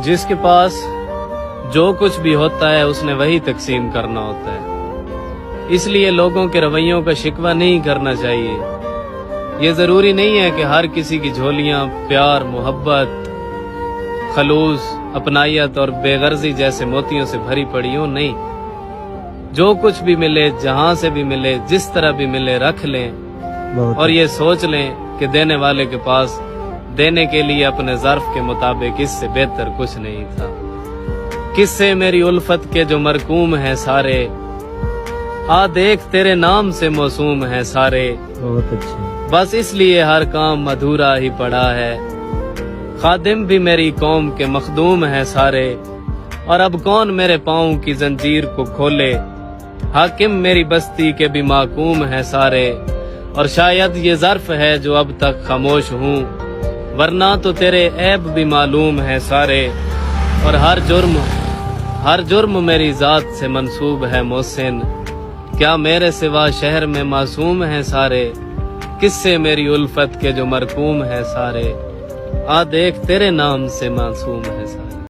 جس کے پاس جو کچھ بھی ہوتا ہے اس نے وہی تقسیم کرنا ہوتا ہے، اس لیے لوگوں کے رویوں کا شکوہ نہیں کرنا چاہیے۔ یہ ضروری نہیں ہے کہ ہر کسی کی جھولیاں پیار، محبت، خلوص، اپنائیت اور بے غرضی جیسے موتیوں سے بھری پڑی ہوں، نہیں۔ جو کچھ بھی ملے، جہاں سے بھی ملے، جس طرح بھی ملے، رکھ لیں اور یہ سوچ لیں کہ دینے والے کے پاس دینے کے لیے اپنے ظرف کے مطابق اس سے بہتر کچھ نہیں تھا۔ قصے میری الفت کے جو مرکوم ہیں سارے، آ دیکھ تیرے نام سے موسوم ہیں سارے، بہت اچھا۔ بس اس لیے ہر کام ادھورا ہی پڑا ہے۔ خادم بھی میری قوم کے مخدوم ہیں سارے، اور اب کون میرے پاؤں کی زنجیر کو کھولے۔ حاکم میری بستی کے بھی محکوم ہیں سارے، اور شاید یہ ظرف ہے جو اب تک خاموش ہوں، ورنہ تو تیرے عیب بھی معلوم ہیں سارے، اور ہر جرم میری ذات سے منسوب ہے محسن۔ کیا میرے سوا شہر میں معصوم ہیں سارے، کس سے میری الفت کے جو مرکوم ہیں سارے، آ دیکھ تیرے نام سے معصوم ہیں سارے۔